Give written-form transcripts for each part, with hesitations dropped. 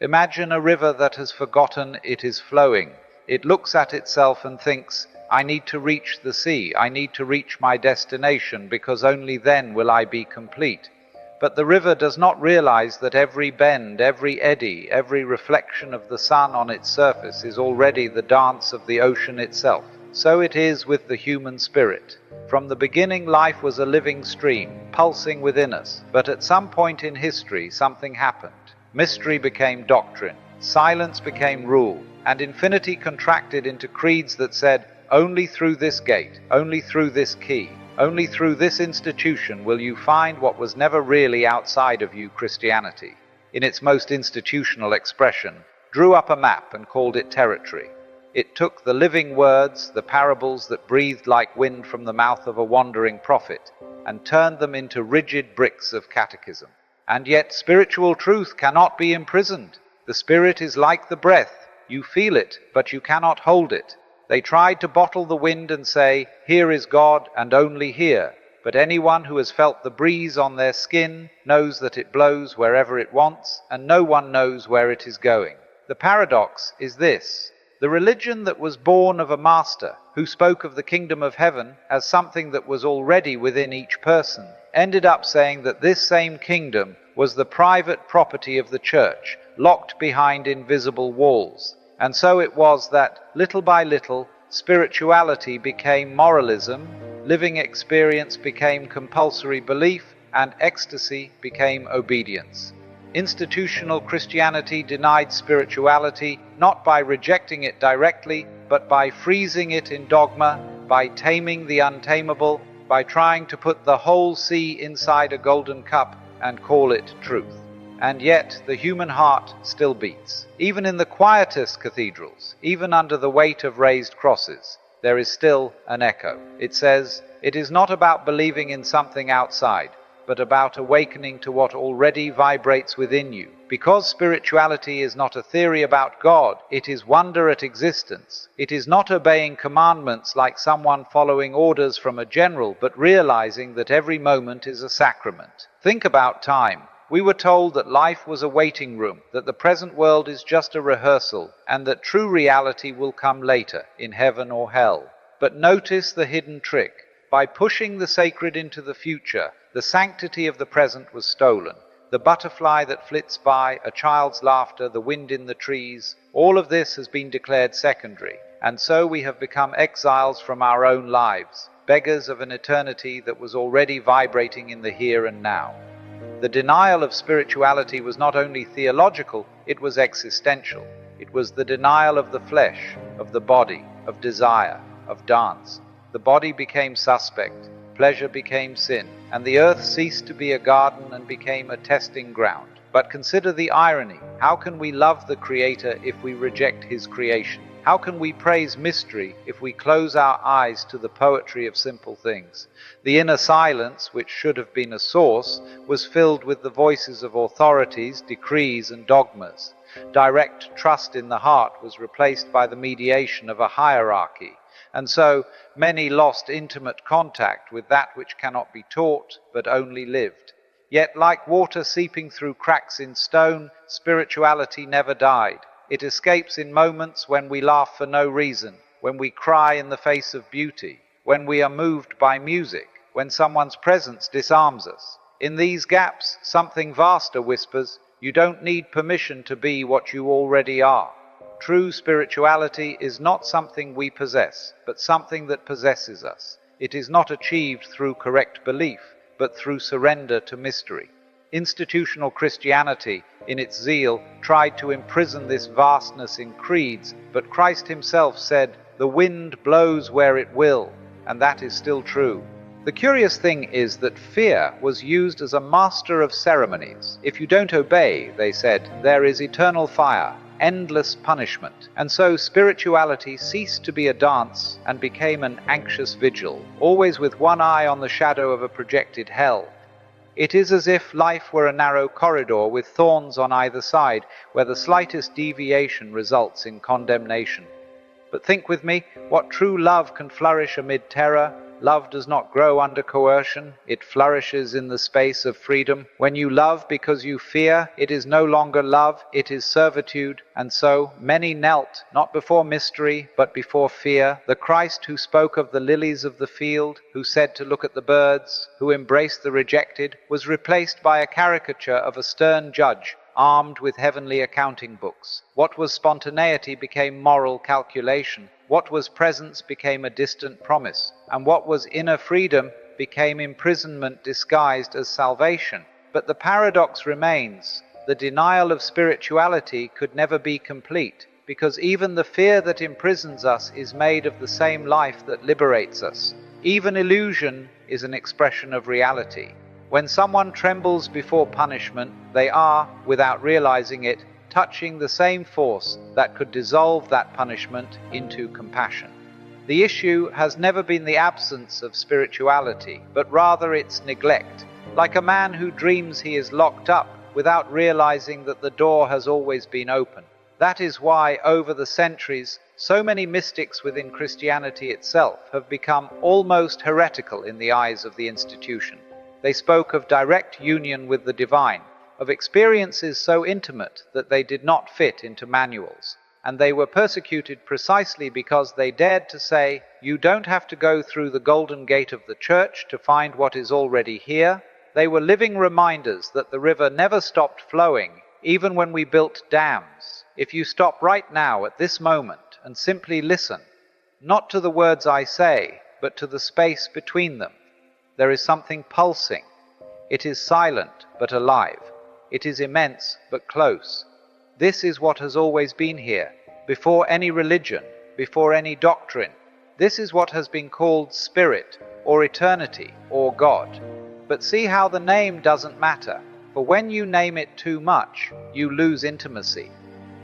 Imagine a river that has forgotten it is flowing. It looks at itself and thinks, I need to reach the sea, I need to reach my destination, because only then will I be complete. But the river does not realize that every bend, every eddy, every reflection of the sun on its surface is already the dance of the ocean itself. So it is with the human spirit. From the beginning, life was a living stream, pulsing within us. But at some point in history, something happened. Mystery became doctrine, silence became rule, and infinity contracted into creeds that said, only through this gate, only through this key, only through this institution will you find what was never really outside of you, Christianity. In its most institutional expression, drew up a map and called it territory. It took the living words, the parables that breathed like wind from the mouth of a wandering prophet, and turned them into rigid bricks of catechism. And yet spiritual truth cannot be imprisoned. The Spirit is like the breath. You feel it, but you cannot hold it. They tried to bottle the wind and say, here is God and only here. But anyone who has felt the breeze on their skin knows that it blows wherever it wants, and no one knows where it is going. The paradox is this. The religion that was born of a master who spoke of the kingdom of heaven as something that was already within each person ended up saying that this same kingdom was the private property of the church, locked behind invisible walls. And so it was that, little by little, spirituality became moralism, living experience became compulsory belief, and ecstasy became obedience. Institutional Christianity denied spirituality not by rejecting it directly, but by freezing it in dogma, by taming the untamable, by trying to put the whole sea inside a golden cup and call it truth. And yet the human heart still beats. Even in the quietest cathedrals, even under the weight of raised crosses, there is still an echo. It says, it is not about believing in something outside, but about awakening to what already vibrates within you. Because spirituality is not a theory about God, it is wonder at existence. It is not obeying commandments like someone following orders from a general, but realizing that every moment is a sacrament. Think about time. We were told that life was a waiting room, that the present world is just a rehearsal, and that true reality will come later, in heaven or hell. But notice the hidden trick. By pushing the sacred into the future, the sanctity of the present was stolen. The butterfly that flits by, a child's laughter, the wind in the trees, all of this has been declared secondary. And so we have become exiles from our own lives, beggars of an eternity that was already vibrating in the here and now. The denial of spirituality was not only theological, it was existential. It was the denial of the flesh, of the body, of desire, of dance. The body became suspect, pleasure became sin, and the earth ceased to be a garden and became a testing ground. But consider the irony. How can we love the Creator if we reject His creation? How can we praise mystery if we close our eyes to the poetry of simple things? The inner silence, which should have been a source, was filled with the voices of authorities, decrees, and dogmas. Direct trust in the heart was replaced by the mediation of a hierarchy. And so many lost intimate contact with that which cannot be taught, but only lived. Yet like water seeping through cracks in stone, spirituality never died. It escapes in moments when we laugh for no reason, when we cry in the face of beauty, when we are moved by music, when someone's presence disarms us. In these gaps, something vaster whispers, you don't need permission to be what you already are. True spirituality is not something we possess, but something that possesses us. It is not achieved through correct belief, but through surrender to mystery. Institutional Christianity, in its zeal, tried to imprison this vastness in creeds, but Christ himself said, "The wind blows where it will," and that is still true. The curious thing is that fear was used as a master of ceremonies. If you don't obey, they said, there is eternal fire, endless punishment. And so spirituality ceased to be a dance and became an anxious vigil, always with one eye on the shadow of a projected hell. It is as if life were a narrow corridor with thorns on either side, where the slightest deviation results in condemnation. But think with me, what true love can flourish amid terror, Love does not grow under coercion, it flourishes in the space of freedom. When you love because you fear, it is no longer love, it is servitude. And so many knelt, not before mystery, but before fear. The Christ who spoke of the lilies of the field, who said to look at the birds, who embraced the rejected, was replaced by a caricature of a stern judge, armed with heavenly accounting books. What was spontaneity became moral calculation. What was presence became a distant promise. And what was inner freedom became imprisonment disguised as salvation. But the paradox remains. The denial of spirituality could never be complete, because even the fear that imprisons us is made of the same life that liberates us. Even illusion is an expression of reality. When someone trembles before punishment, they are, without realizing it, touching the same force that could dissolve that punishment into compassion. The issue has never been the absence of spirituality, but rather its neglect, like a man who dreams he is locked up without realizing that the door has always been open. That is why, over the centuries, so many mystics within Christianity itself have become almost heretical in the eyes of the institution. They spoke of direct union with the divine, of experiences so intimate that they did not fit into manuals. And they were persecuted precisely because they dared to say, you don't have to go through the golden gate of the church to find what is already here. They were living reminders that the river never stopped flowing, even when we built dams. If you stop right now at this moment and simply listen, not to the words I say, but to the space between them, there is something pulsing. It is silent but alive. It is immense but close. This is what has always been here, before any religion, before any doctrine. This is what has been called spirit, or eternity, or God. But see how the name doesn't matter, for when you name it too much, you lose intimacy.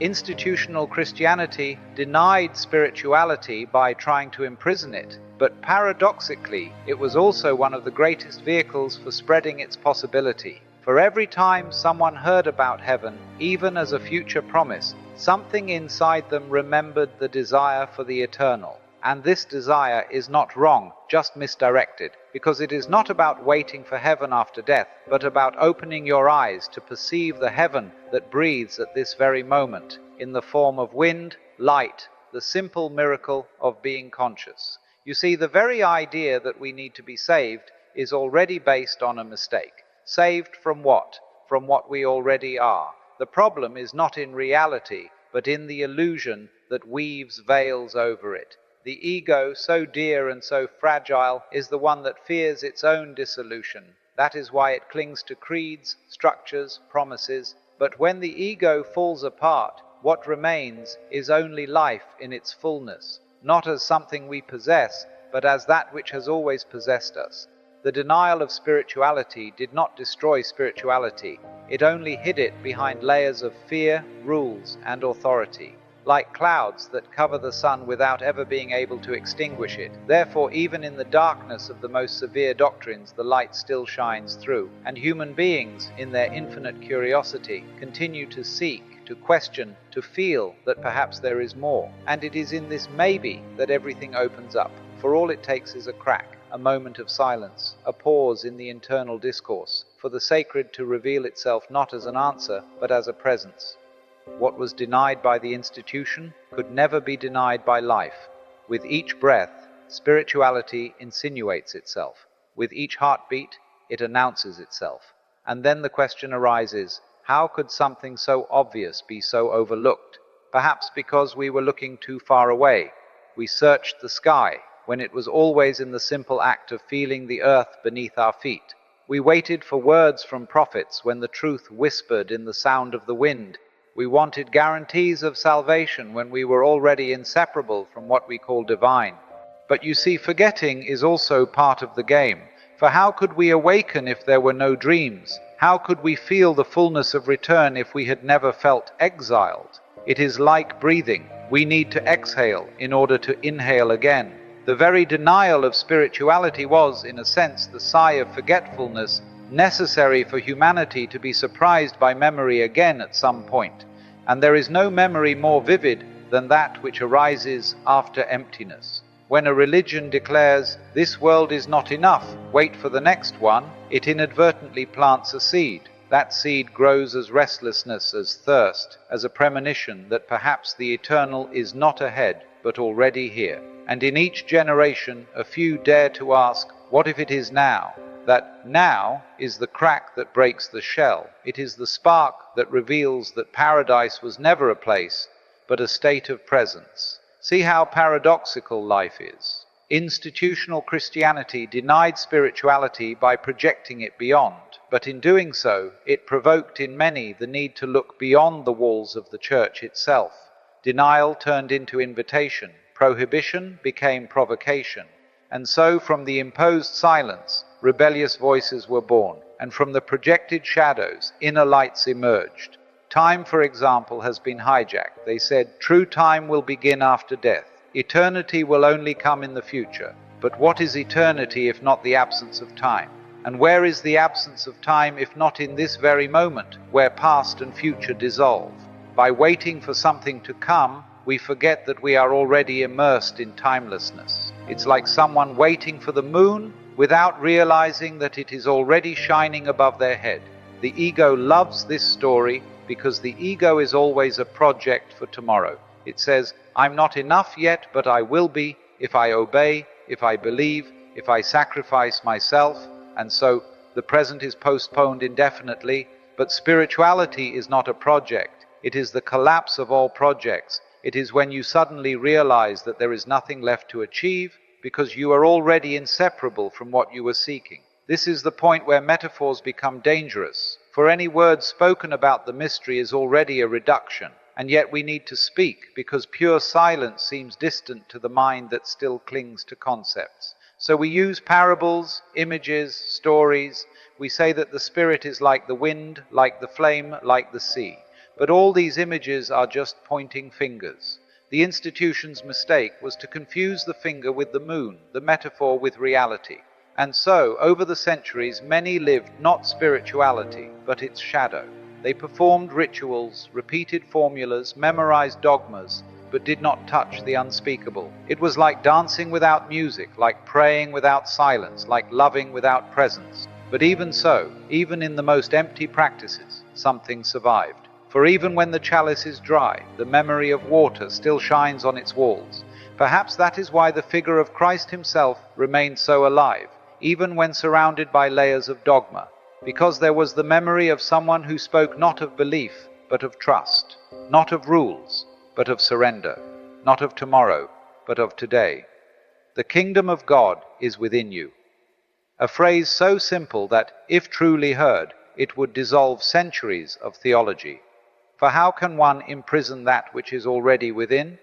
Institutional Christianity denied spirituality by trying to imprison it, but paradoxically, it was also one of the greatest vehicles for spreading its possibility. For every time someone heard about heaven, even as a future promise, something inside them remembered the desire for the eternal. And this desire is not wrong, just misdirected, because it is not about waiting for heaven after death, but about opening your eyes to perceive the heaven that breathes at this very moment, in the form of wind, light, the simple miracle of being conscious. You see, the very idea that we need to be saved is already based on a mistake. Saved from what? From what we already are. The problem is not in reality, but in the illusion that weaves veils over it. The ego, so dear and so fragile, is the one that fears its own dissolution. That is why it clings to creeds, structures, promises. But when the ego falls apart, what remains is only life in its fullness, not as something we possess, but as that which has always possessed us. The denial of spirituality did not destroy spirituality. It only hid it behind layers of fear, rules, and authority, like clouds that cover the sun without ever being able to extinguish it. Therefore, even in the darkness of the most severe doctrines, the light still shines through, and human beings, in their infinite curiosity, continue to seek, to question, to feel that perhaps there is more. And it is in this maybe that everything opens up, for all it takes is a crack, a moment of silence, a pause in the internal discourse, for the sacred to reveal itself not as an answer, but as a presence. What was denied by the institution could never be denied by life. With each breath, spirituality insinuates itself. With each heartbeat, it announces itself. And then the question arises, how could something so obvious be so overlooked? Perhaps because we were looking too far away. We searched the sky, when it was always in the simple act of feeling the earth beneath our feet. We waited for words from prophets when the truth whispered in the sound of the wind. We wanted guarantees of salvation when we were already inseparable from what we call divine. But you see, forgetting is also part of the game. For how could we awaken if there were no dreams? How could we feel the fullness of return if we had never felt exiled? It is like breathing. We need to exhale in order to inhale again. The very denial of spirituality was, in a sense, the sigh of forgetfulness necessary for humanity to be surprised by memory again at some point. And there is no memory more vivid than that which arises after emptiness. When a religion declares, "This world is not enough, wait for the next one," it inadvertently plants a seed. That seed grows as restlessness, as thirst, as a premonition that perhaps the eternal is not ahead, but already here. And in each generation, a few dare to ask, what if it is now? That now is the crack that breaks the shell. It is the spark that reveals that paradise was never a place, but a state of presence. See how paradoxical life is. Institutional Christianity denied spirituality by projecting it beyond, but in doing so, it provoked in many the need to look beyond the walls of the church itself. Denial turned into invitation, prohibition became provocation, and so from the imposed silence, rebellious voices were born, and from the projected shadows, inner lights emerged. Time, for example, has been hijacked. They said, true time will begin after death. Eternity will only come in the future. But what is eternity if not the absence of time? And where is the absence of time if not in this very moment, where past and future dissolve? By waiting for something to come, we forget that we are already immersed in timelessness. It's like someone waiting for the moon without realizing that it is already shining above their head. The ego loves this story because the ego is always a project for tomorrow. It says, I'm not enough yet, but I will be if I obey, if I believe, if I sacrifice myself. And so the present is postponed indefinitely, but spirituality is not a project. It is the collapse of all projects. It is when you suddenly realize that there is nothing left to achieve because you are already inseparable from what you were seeking. This is the point where metaphors become dangerous, for any word spoken about the mystery is already a reduction, and yet we need to speak because pure silence seems distant to the mind that still clings to concepts. So we use parables, images, stories. We say that the spirit is like the wind, like the flame, like the sea. But all these images are just pointing fingers. The institution's mistake was to confuse the finger with the moon, the metaphor with reality. And so, over the centuries, many lived not spirituality, but its shadow. They performed rituals, repeated formulas, memorized dogmas, but did not touch the unspeakable. It was like dancing without music, like praying without silence, like loving without presence. But even so, even in the most empty practices, something survived. For even when the chalice is dry, the memory of water still shines on its walls. Perhaps that is why the figure of Christ himself remained so alive, even when surrounded by layers of dogma, because there was the memory of someone who spoke not of belief, but of trust, not of rules, but of surrender, not of tomorrow, but of today. The kingdom of God is within you. A phrase so simple that, if truly heard, it would dissolve centuries of theology. For how can one imprison that which is already within?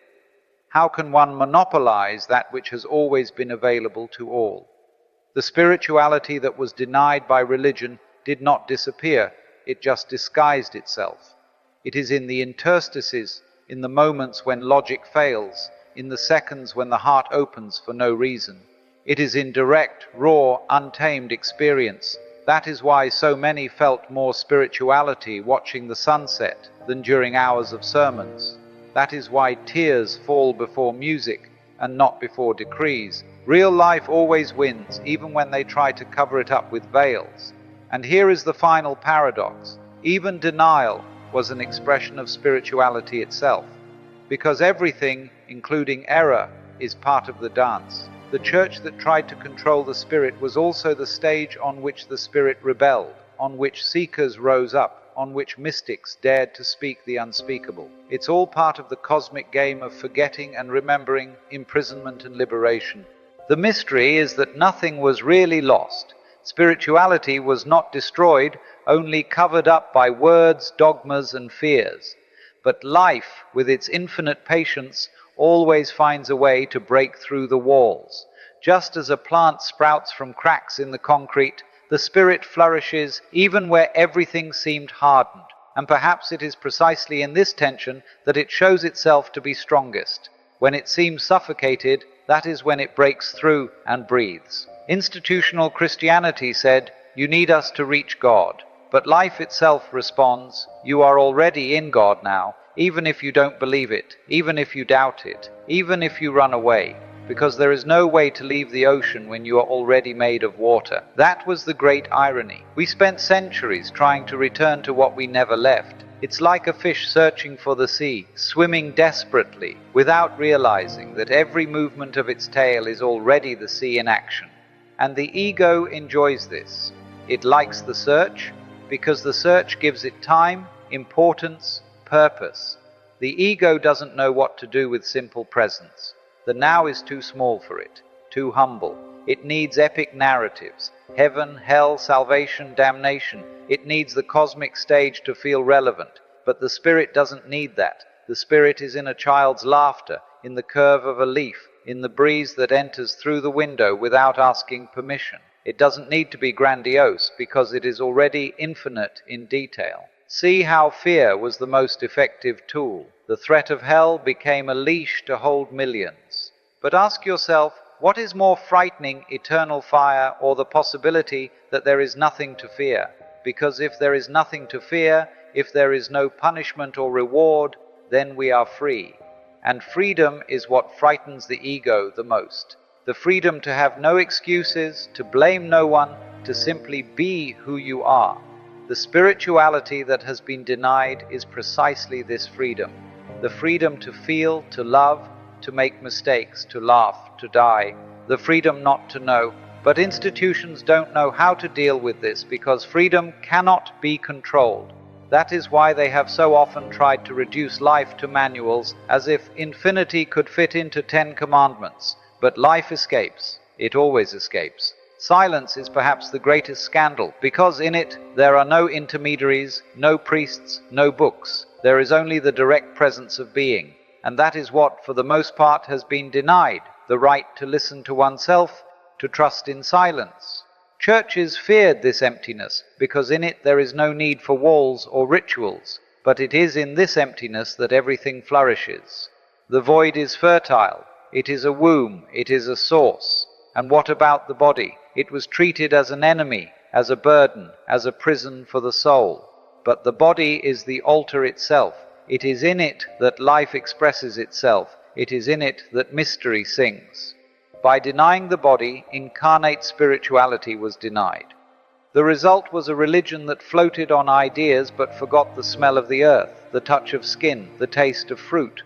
How can one monopolize that which has always been available to all? The spirituality that was denied by religion did not disappear, it just disguised itself. It is in the interstices, in the moments when logic fails, in the seconds when the heart opens for no reason. It is in direct, raw, untamed experience. That is why so many felt more spirituality watching the sunset than during hours of sermons. That is why tears fall before music and not before decrees. Real life always wins, even when they try to cover it up with veils. And here is the final paradox. Even denial was an expression of spirituality itself, because everything, including error, is part of the dance. The church that tried to control the spirit was also the stage on which the spirit rebelled, on which seekers rose up, on which mystics dared to speak the unspeakable. It's all part of the cosmic game of forgetting and remembering, imprisonment and liberation. The mystery is that nothing was really lost. Spirituality was not destroyed, only covered up by words, dogmas, and fears. But life, with its infinite patience, always finds a way to break through the walls. Just as a plant sprouts from cracks in the concrete, the spirit flourishes even where everything seemed hardened. And perhaps it is precisely in this tension that it shows itself to be strongest. When it seems suffocated, that is when it breaks through and breathes. Institutional Christianity said, you need us to reach God. But life itself responds, you are already in God now, even if you don't believe it, even if you doubt it, even if you run away. because there is no way to leave the ocean when you are already made of water. That was the great irony. We spent centuries trying to return to what we never left. It's like a fish searching for the sea, swimming desperately, without realizing that every movement of its tail is already the sea in action. And the ego enjoys this. It likes the search, because the search gives it time, importance, purpose. The ego doesn't know what to do with simple presence. The now is too small for it, too humble. It needs epic narratives, heaven, hell, salvation, damnation. It needs the cosmic stage to feel relevant. But the spirit doesn't need that. The spirit is in a child's laughter, in the curve of a leaf, in the breeze that enters through the window without asking permission. It doesn't need to be grandiose, because it is already infinite in detail. See how fear was the most effective tool. The threat of hell became a leash to hold millions. But ask yourself, what is more frightening, eternal fire or the possibility that there is nothing to fear? Because if there is nothing to fear, if there is no punishment or reward, then we are free. And freedom is what frightens the ego the most. The freedom to have no excuses, to blame no one, to simply be who you are. The spirituality that has been denied is precisely this freedom. The freedom to feel, to love, to make mistakes, to laugh, to die. The freedom not to know. But institutions don't know how to deal with this, because freedom cannot be controlled. That is why they have so often tried to reduce life to manuals, as if infinity could fit into 10 commandments. But life escapes. It always escapes. Silence is perhaps the greatest scandal, because in it there are no intermediaries, no priests, no books. There is only the direct presence of being. And that is what, for the most part, has been denied: the right to listen to oneself, to trust in silence. Churches feared this emptiness, because in it there is no need for walls or rituals. But it is in this emptiness that everything flourishes. The void is fertile. It is a womb. It is a source. And what about the body? It was treated as an enemy, as a burden, as a prison for the soul. But the body is the altar itself. It is in it that life expresses itself. It is in it that mystery sings. By denying the body, incarnate spirituality was denied. The result was a religion that floated on ideas but forgot the smell of the earth, the touch of skin, the taste of fruit.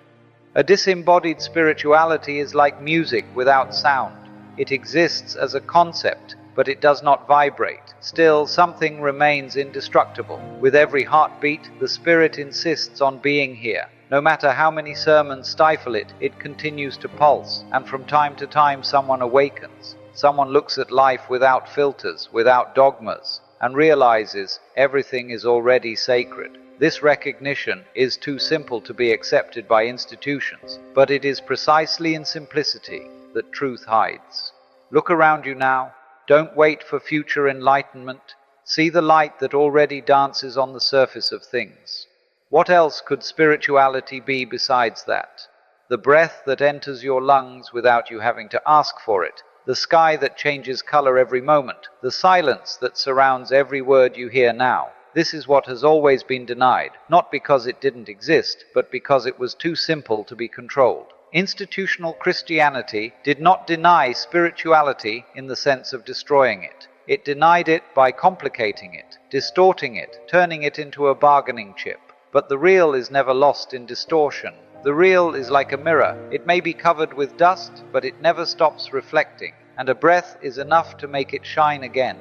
A disembodied spirituality is like music without sound. It exists as a concept, but it does not vibrate. Still, something remains indestructible. With every heartbeat, the spirit insists on being here. No matter how many sermons stifle it, it continues to pulse, and from time to time someone awakens. Someone looks at life without filters, without dogmas, and realizes everything is already sacred. This recognition is too simple to be accepted by institutions, but it is precisely in simplicity that truth hides. Look around you now. Don't wait for future enlightenment. See the light that already dances on the surface of things. What else could spirituality be besides that? The breath that enters your lungs without you having to ask for it. The sky that changes color every moment. The silence that surrounds every word you hear now. This is what has always been denied, not because it didn't exist, but because it was too simple to be controlled. Institutional Christianity did not deny spirituality in the sense of destroying it. It denied it by complicating it, distorting it, turning it into a bargaining chip. But the real is never lost in distortion. The real is like a mirror. It may be covered with dust, but it never stops reflecting, and a breath is enough to make it shine again.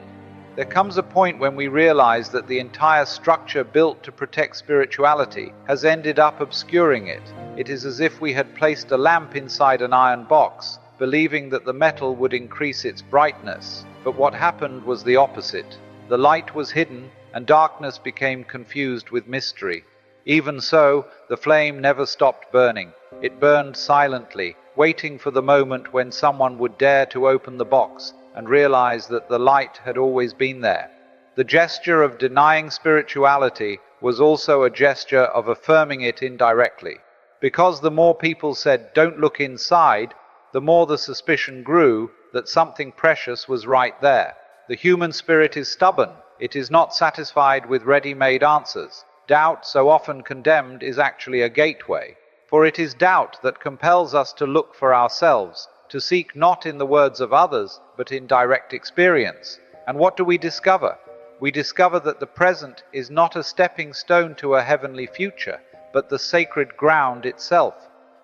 There comes a point when we realize that the entire structure built to protect spirituality has ended up obscuring it. It is as if we had placed a lamp inside an iron box, believing that the metal would increase its brightness. But what happened was the opposite. The light was hidden, and darkness became confused with mystery. Even so, the flame never stopped burning. It burned silently, waiting for the moment when someone would dare to open the box and realize that the light had always been there. The gesture of denying spirituality was also a gesture of affirming it indirectly. Because the more people said, "Don't look inside," the more the suspicion grew that something precious was right there. The human spirit is stubborn. It is not satisfied with ready-made answers. Doubt, so often condemned, is actually a gateway. For it is doubt that compels us to look for ourselves, to seek not in the words of others, but in direct experience. And what do we discover? We discover that the present is not a stepping stone to a heavenly future, but the sacred ground itself.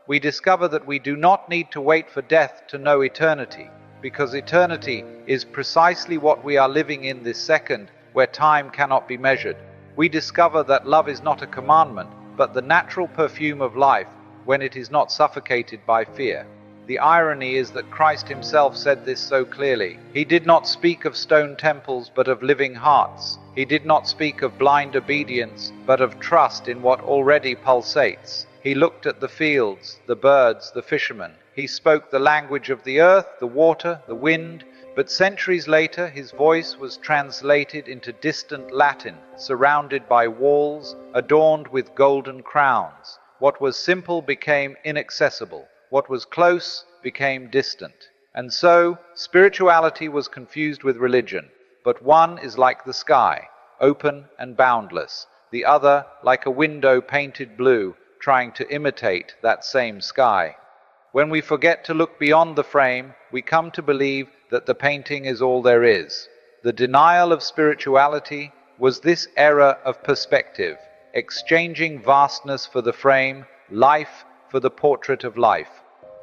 We discover that we do not need to wait for death to know eternity, because eternity is precisely what we are living in this second, where time cannot be measured. We discover that love is not a commandment, but the natural perfume of life, when it is not suffocated by fear. The irony is that Christ himself said this so clearly. He did not speak of stone temples, but of living hearts. He did not speak of blind obedience, but of trust in what already pulsates. He looked at the fields, the birds, the fishermen. He spoke the language of the earth, the water, the wind, but centuries later his voice was translated into distant Latin, surrounded by walls, adorned with golden crowns. What was simple became inaccessible. What was close became distant. And so, spirituality was confused with religion. But one is like the sky, open and boundless. The other like a window painted blue, trying to imitate that same sky. When we forget to look beyond the frame, we come to believe that the painting is all there is. The denial of spirituality was this error of perspective, exchanging vastness for the frame, life for the portrait of life.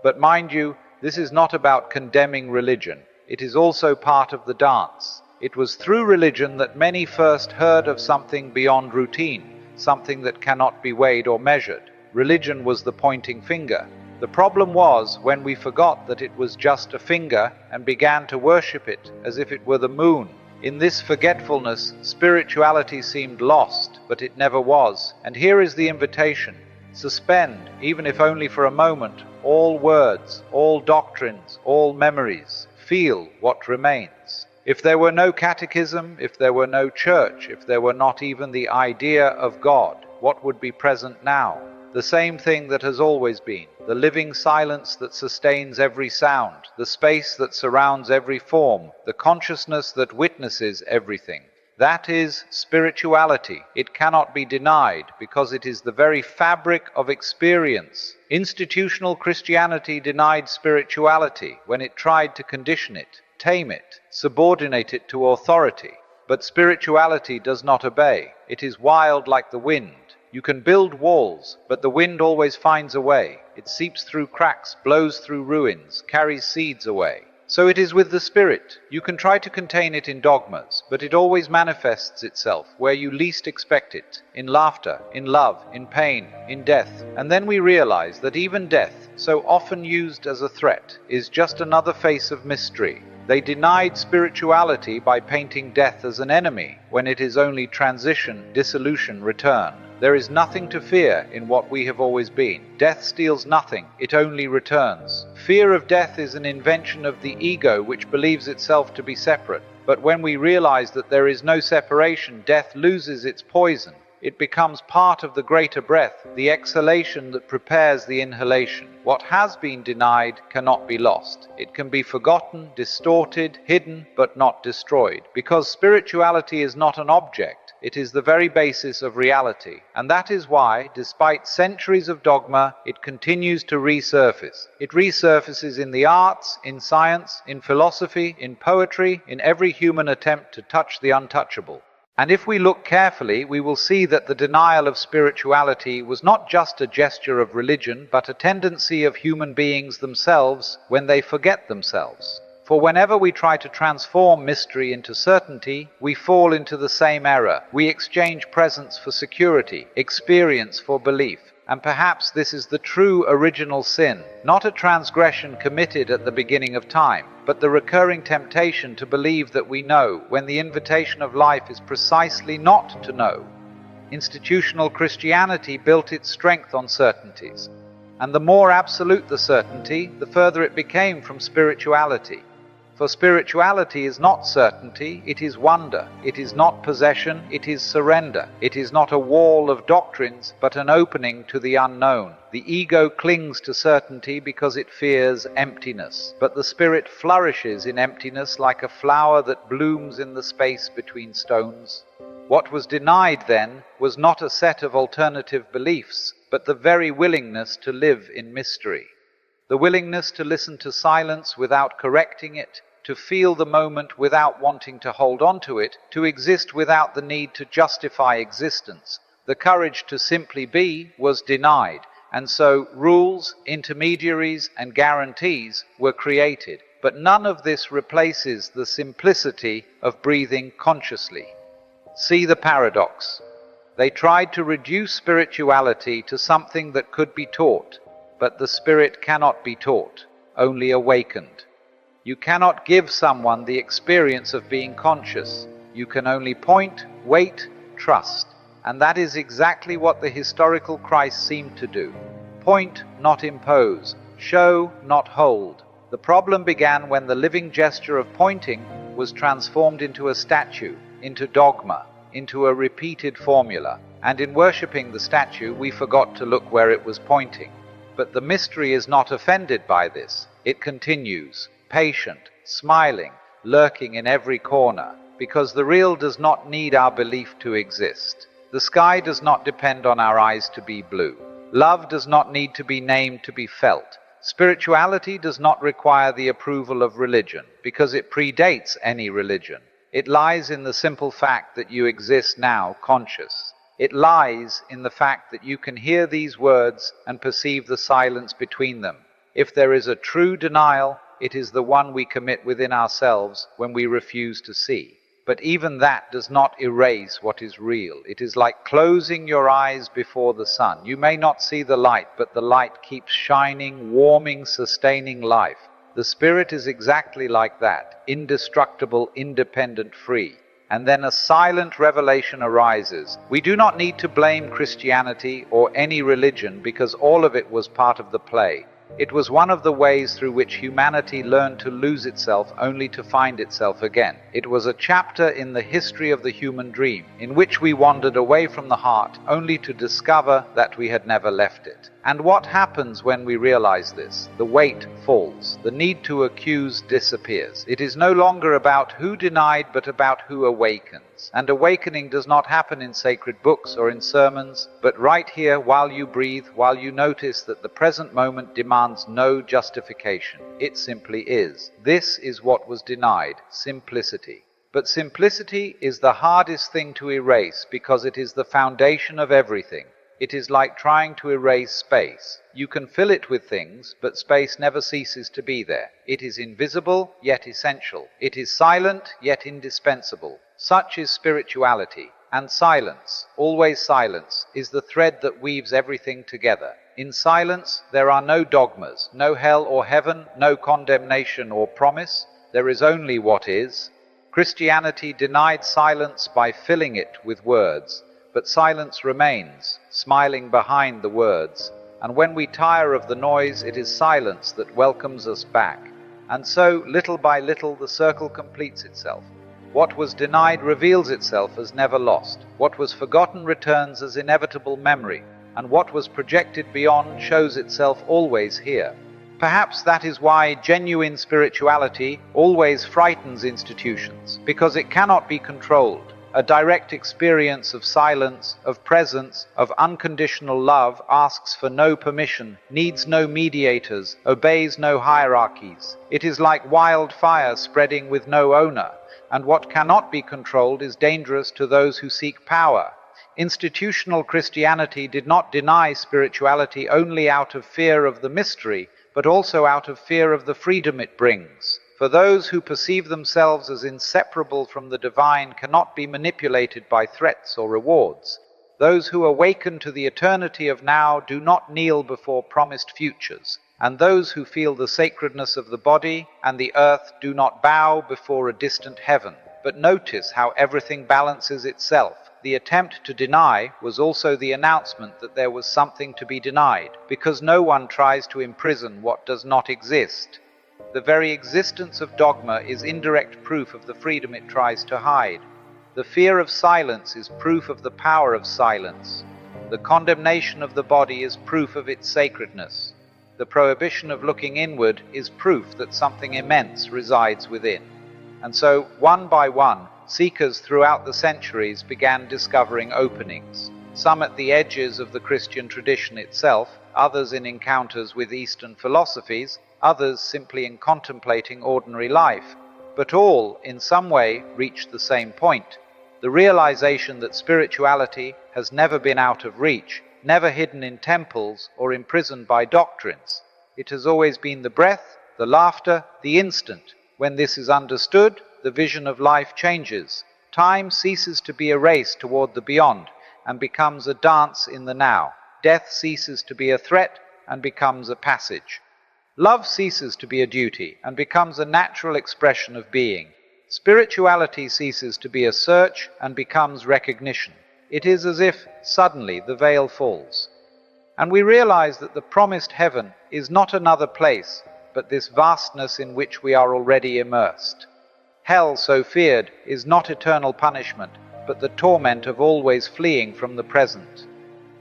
But mind you, this is not about condemning religion. It is also part of the dance. It was through religion that many first heard of something beyond routine, something that cannot be weighed or measured. Religion was the pointing finger. The problem was when we forgot that it was just a finger and began to worship it as if it were the moon. In this forgetfulness, spirituality seemed lost, but it never was. And here is the invitation. Suspend, even if only for a moment, all words, all doctrines, all memories. Feel what remains. If there were no catechism, if there were no church, if there were not even the idea of God, what would be present now? The same thing that has always been, the living silence that sustains every sound, the space that surrounds every form, the consciousness that witnesses everything. That is spirituality. It cannot be denied because it is the very fabric of experience. Institutional Christianity denied spirituality when it tried to condition it, tame it, subordinate it to authority. But spirituality does not obey. It is wild like the wind. You can build walls, but the wind always finds a way. It seeps through cracks, blows through ruins, carries seeds away. So it is with the Spirit. You can try to contain it in dogmas, but it always manifests itself where you least expect it, in laughter, in love, in pain, in death. And then we realize that even death, so often used as a threat, is just another face of mystery. They denied spirituality by painting death as an enemy, when it is only transition, dissolution, return. There is nothing to fear in what we have always been. Death steals nothing, it only returns. Fear of death is an invention of the ego which believes itself to be separate. But when we realize that there is no separation, death loses its poison. It becomes part of the greater breath, the exhalation that prepares the inhalation. What has been denied cannot be lost. It can be forgotten, distorted, hidden, but not destroyed. Because spirituality is not an object, it is the very basis of reality. And that is why, despite centuries of dogma, it continues to resurface. It resurfaces in the arts, in science, in philosophy, in poetry, in every human attempt to touch the untouchable. And if we look carefully, we will see that the denial of spirituality was not just a gesture of religion, but a tendency of human beings themselves when they forget themselves. For whenever we try to transform mystery into certainty, we fall into the same error. We exchange presence for security, experience for belief. And perhaps this is the true original sin, not a transgression committed at the beginning of time, but the recurring temptation to believe that we know, when the invitation of life is precisely not to know. Institutional Christianity built its strength on certainties, and the more absolute the certainty, the further it became from spirituality. For spirituality is not certainty, it is wonder. It is not possession, it is surrender. It is not a wall of doctrines, but an opening to the unknown. The ego clings to certainty because it fears emptiness, but the spirit flourishes in emptiness like a flower that blooms in the space between stones. What was denied then was not a set of alternative beliefs, but the very willingness to live in mystery. The willingness to listen to silence without correcting it, to feel the moment without wanting to hold on to it, to exist without the need to justify existence. The courage to simply be was denied, and so rules, intermediaries, and guarantees were created. But none of this replaces the simplicity of breathing consciously. See the paradox. They tried to reduce spirituality to something that could be taught, but the spirit cannot be taught, only awakened. You cannot give someone the experience of being conscious. You can only point, wait, trust. And that is exactly what the historical Christ seemed to do. Point, not impose. Show, not hold. The problem began when the living gesture of pointing was transformed into a statue, into dogma, into a repeated formula. And in worshipping the statue, we forgot to look where it was pointing. But the mystery is not offended by this. It continues, patient, smiling, lurking in every corner, because the real does not need our belief to exist. The sky does not depend on our eyes to be blue. Love does not need to be named to be felt. Spirituality does not require the approval of religion, because it predates any religion. It lies in the simple fact that you exist now conscious. It lies in the fact that you can hear these words and perceive the silence between them. If there is a true denial, it is the one we commit within ourselves when we refuse to see. But even that does not erase what is real. It is like closing your eyes before the sun. You may not see the light, but the light keeps shining, warming, sustaining life. The spirit is exactly like that, indestructible, independent, free. And then a silent revelation arises. We do not need to blame Christianity or any religion, because all of it was part of the play. It was one of the ways through which humanity learned to lose itself only to find itself again. It was a chapter in the history of the human dream, in which we wandered away from the heart only to discover that we had never left it. And what happens when we realize this? The weight falls. The need to accuse disappears. It is no longer about who denied, but about who awakens. And awakening does not happen in sacred books or in sermons, but right here while you breathe, while you notice that the present moment demands no justification. It simply is. This is what was denied, simplicity. But simplicity is the hardest thing to erase because it is the foundation of everything. It is like trying to erase space. You can fill it with things, but space never ceases to be there. It is invisible, yet essential. It is silent, yet indispensable. Such is spirituality. And silence, always silence, is the thread that weaves everything together. In silence, there are no dogmas, no hell or heaven, no condemnation or promise. There is only what is. Christianity denied silence by filling it with words. But silence remains, smiling behind the words. And when we tire of the noise, it is silence that welcomes us back. And so, little by little, the circle completes itself. What was denied reveals itself as never lost. What was forgotten returns as inevitable memory. And what was projected beyond shows itself always here. Perhaps that is why genuine spirituality always frightens institutions, because it cannot be controlled. A direct experience of silence, of presence, of unconditional love asks for no permission, needs no mediators, obeys no hierarchies. It is like wildfire spreading with no owner, and what cannot be controlled is dangerous to those who seek power. Institutional Christianity did not deny spirituality only out of fear of the mystery, but also out of fear of the freedom it brings. For those who perceive themselves as inseparable from the divine cannot be manipulated by threats or rewards. Those who awaken to the eternity of now do not kneel before promised futures. And those who feel the sacredness of the body and the earth do not bow before a distant heaven. But notice how everything balances itself. The attempt to deny was also the announcement that there was something to be denied, because no one tries to imprison what does not exist. The very existence of dogma is indirect proof of the freedom it tries to hide. The fear of silence is proof of the power of silence. The condemnation of the body is proof of its sacredness. The prohibition of looking inward is proof that something immense resides within. And so, one by one, seekers throughout the centuries began discovering openings. some at the edges of the Christian tradition itself, others in encounters with Eastern philosophies, others simply in contemplating ordinary life, but all, in some way, reach the same point: the realization that spirituality has never been out of reach, never hidden in temples or imprisoned by doctrines. It has always been the breath, the laughter, the instant. When this is understood, the vision of life changes. Time ceases to be a race toward the beyond and becomes a dance in the now. Death ceases to be a threat and becomes a passage. Love ceases to be a duty and becomes a natural expression of being. Spirituality ceases to be a search and becomes recognition. It is as if suddenly the veil falls, and we realize that the promised heaven is not another place, but this vastness in which we are already immersed. Hell, so feared, is not eternal punishment, but the torment of always fleeing from the present.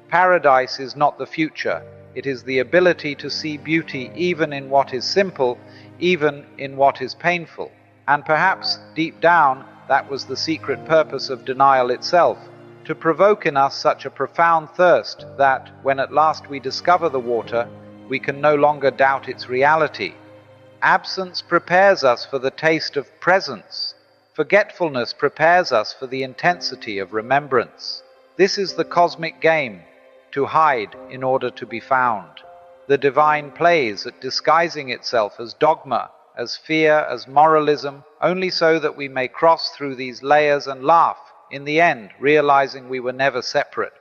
Paradise is not the future. It is the ability to see beauty even in what is simple, even in what is painful. And perhaps, deep down, that was the secret purpose of denial itself, to provoke in us such a profound thirst that, when at last we discover the water, we can no longer doubt its reality. Absence prepares us for the taste of presence. Forgetfulness prepares us for the intensity of remembrance. This is the cosmic game: to hide in order to be found. The divine plays at disguising itself as dogma, as fear, as moralism, only so that we may cross through these layers and laugh, in the end, realizing we were never separate.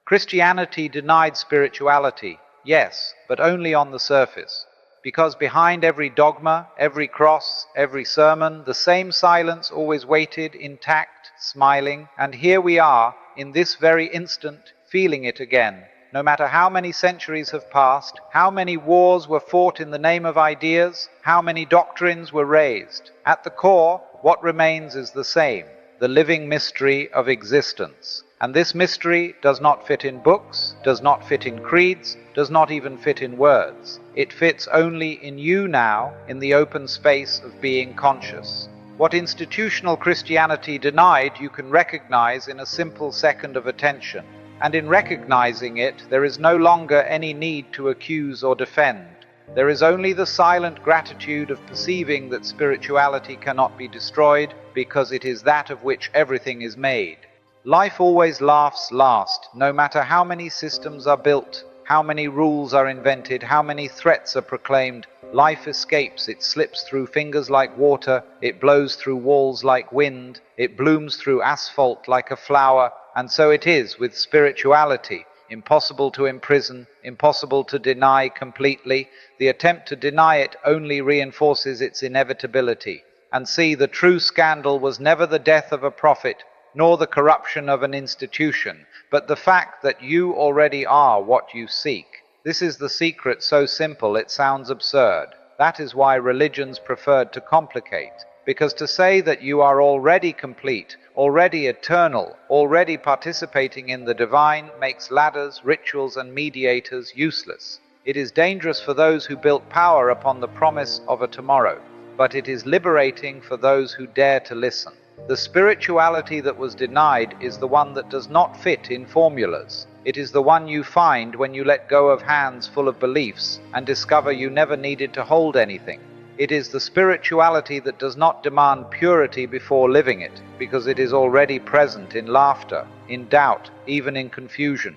Christianity denied spirituality, yes, but only on the surface, because behind every dogma, every cross, every sermon, the same silence always waited, intact, smiling, and here we are, in this very instant, feeling it again. No matter how many centuries have passed, how many wars were fought in the name of ideas, how many doctrines were raised, at the core, what remains is the same: the living mystery of existence. And this mystery does not fit in books, does not fit in creeds, does not even fit in words. It fits only in you now, in the open space of being conscious. What institutional Christianity denied, you can recognize in a simple second of attention. And in recognizing it, there is no longer any need to accuse or defend. There is only the silent gratitude of perceiving that spirituality cannot be destroyed, because it is that of which everything is made. Life always laughs last, no matter how many systems are built, how many rules are invented, how many threats are proclaimed. Life escapes, it slips through fingers like water, it blows through walls like wind, it blooms through asphalt like a flower. And so it is with spirituality: impossible to imprison, impossible to deny completely. The attempt to deny it only reinforces its inevitability. And see, the true scandal was never the death of a prophet, nor the corruption of an institution, but the fact that you already are what you seek. This is the secret, so simple it sounds absurd. That is why religions preferred to complicate, because to say that you are already complete, already eternal, already participating in the divine, makes ladders, rituals, and mediators useless. It is dangerous for those who built power upon the promise of a tomorrow, but it is liberating for those who dare to listen. The spirituality that was denied is the one that does not fit in formulas. It is the one you find when you let go of hands full of beliefs and discover you never needed to hold anything. It is the spirituality that does not demand purity before living it, because it is already present in laughter, in doubt, even in confusion.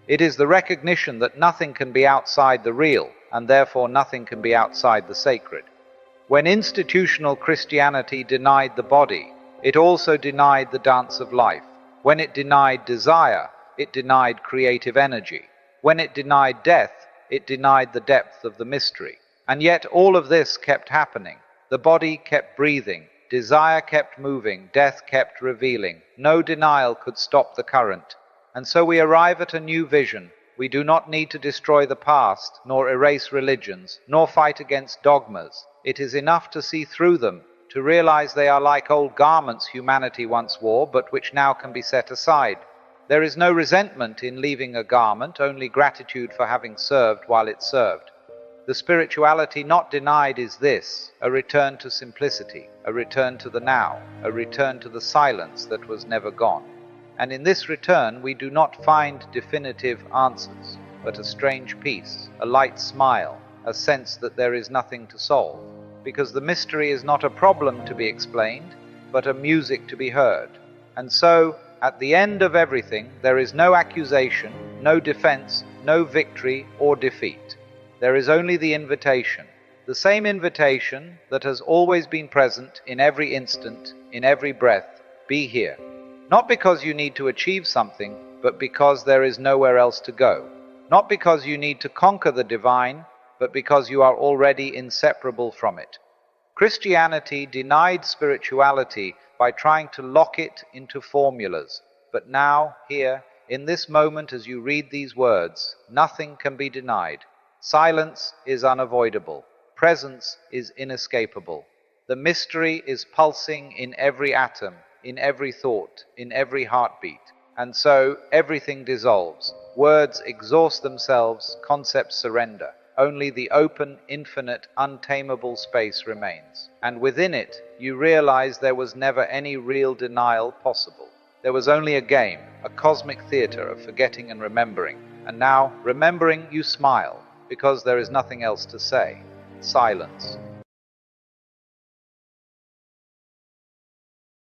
It is the recognition that nothing can be outside the real, and therefore nothing can be outside the sacred. When institutional Christianity denied the body, it also denied the dance of life. When it denied desire, it denied creative energy. When it denied death, it denied the depth of the mystery. And yet all of this kept happening. The body kept breathing, desire kept moving, death kept revealing. No denial could stop the current. And so we arrive at a new vision. We do not need to destroy the past, nor erase religions, nor fight against dogmas. It is enough to see through them, to realize they are like old garments humanity once wore, but which now can be set aside. There is no resentment in leaving a garment, only gratitude for having served while it served. The spirituality not denied is this: a return to simplicity, a return to the now, a return to the silence that was never gone. And in this return we do not find definitive answers, but a strange peace, a light smile, a sense that there is nothing to solve, because the mystery is not a problem to be explained, but a music to be heard. And so, at the end of everything, there is no accusation, no defense, no victory or defeat. There is only the invitation, the same invitation that has always been present in every instant, in every breath: be here. Not because you need to achieve something, but because there is nowhere else to go. Not because you need to conquer the divine, but because you are already inseparable from it. Christianity denied spirituality by trying to lock it into formulas. But now, here, in this moment as you read these words, nothing can be denied. Silence is unavoidable. Presence is inescapable. The mystery is pulsing in every atom, in every thought, in every heartbeat. And so everything dissolves. Words exhaust themselves, concepts surrender. Only the open, infinite, untamable space remains. And within it, you realize there was never any real denial possible. There was only a game, a cosmic theater of forgetting and remembering. And now, remembering, you smile, because there is nothing else to say. Silence.